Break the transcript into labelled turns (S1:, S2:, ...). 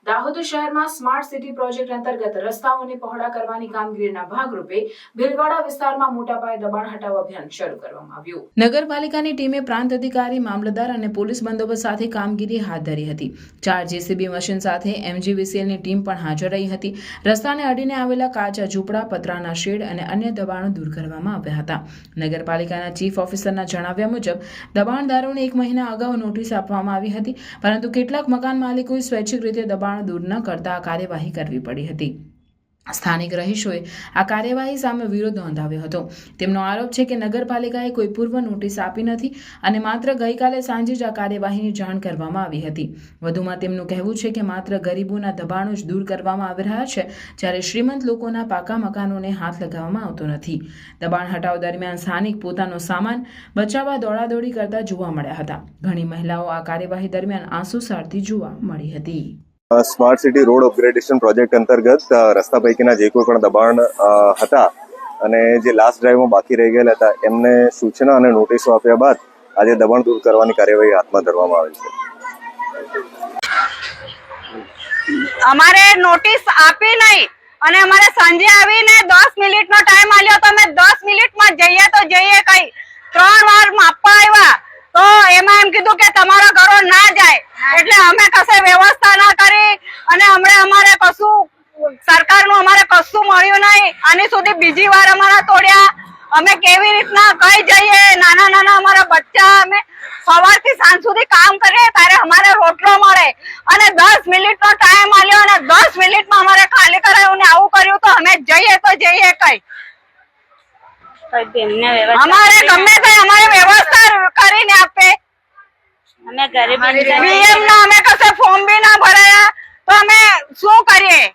S1: દાહોદ શહેરમાં smart city project અંતર્ગત રસ્તાઓને પહોળા કરવાની કામગીરીના ભાગરૂપે ભીલવાડા વિસ્તારમાં મોટા પાયે દબાણ હટાવ અભિયાન શરૂ કરવામાં આવ્યું. નગરપાલિકાની ટીમે પ્રાંત અધિકારી, મામલતદાર અને પોલીસ બંદોબસ્ત સાથે કામગીરી હાથ ધરી હતી. 4 જેસીબી મશીન સાથે MGVCLની ટીમ પણ હાજર રહી હતી. રસ્તાને અડીને આવેલા કાચા ઝૂંપડા, પતરાના શેડ અને અન્ય દબાણો દૂર કરવામાં આવ્યા હતા. નગરપાલિકાના ચીફ ઓફિસરના જણાવ્યા મુજબ દબાણદારોને 1 મહિના અગાઉ નોટિસ આપવામાં આવી હતી, પરંતુ કેટલાક મકાન માલિકોએ સ્વૈચ્છિક રીતે દબાણ દૂર ન કરતા કાર્યવાહી કરવી પડી હતી. સ્થાનિક રહીશોએ આ કાર્યવાહી સામે વિરોધ નોંધાવ્યો હતો. તેમનો આરોપ છે કે નગરપાલિકાએ કોઈ પૂર્વ નોટિસ આપી નથી અને માત્ર ગઈકાલે સાંજે જ આ કાર્યવાહીની જાણ કરવામાં આવી હતી. વધુમાં તેમનું કહેવું છે કે માત્ર ગરીબોના દબાણો જ દૂર કરવામાં આવી રહ્યા છે, જ્યારે શ્રીમંત લોકોના પાકા મકાનોને હાથ લગાવવામાં આવતો નથી. દબાણ હટાવ દરમિયાન સ્થાનિક પોતાનો સામાન બચાવવા દોડાદોડી કરતા જોવા મળ્યા હતા. ઘણી મહિલાઓ આ કાર્યવાહી દરમિયાન આંસુ સારતી જોવા મળી હતી.
S2: Smart city road upgradation project અંતર્ગત રસ્તા પૈકીના જે કોઈ પણ દબાણ હતા અને જે લાસ્ટ ડ્રાઈવમાં બાકી રહી ગયેલા હતા એમને સૂચના અને નોટિસો આપ્યા બાદ આજે દબાણ દૂર કરવાની કાર્યવાહી હાથમાં ધરવામાં આવી છે.
S3: અમારે નોટિસ આપી નહીં અને અમારે સાંજે આવીને 10 મિનિટનો ટાઈમ આલ્યો તો અમે 10 મિનિટમાં જઈએ તો જઈએ કઈ 3 વાર માપવા આવ્યા તો એમાં એમ કીધું કે તમારો ઘરો ના જાય, એટલે અમે કશે વ્યવસ્થા ના કરી અને અમારે કશું સરકારનું અમારે કશું મળ્યું નહીં. આની સુધી બીજી વાર અમારા તોડ્યા. અમે કેવી રીતના કઈ જઈએ? નાના નાના અમારા બચ્ચા, અમે સવારથી સાંજ સુધી કામ કરીએ ત્યારે અમારે રોટલો મળે અને 10 મિનિટનો ટાઈમ આલ્યો અને 10 મિનિટમાં અમારે ખાલી કરાયું ને આવું કર્યું તો અમે જઈએ તો જઈએ કઈ? અમારે ગમે તે અમારે વ્યવસ્થા કરીને આપે. અમે ગરીબ ના અમે કશે ફોર્મ બી ના ભરાયા તો અમે શું કરીએ?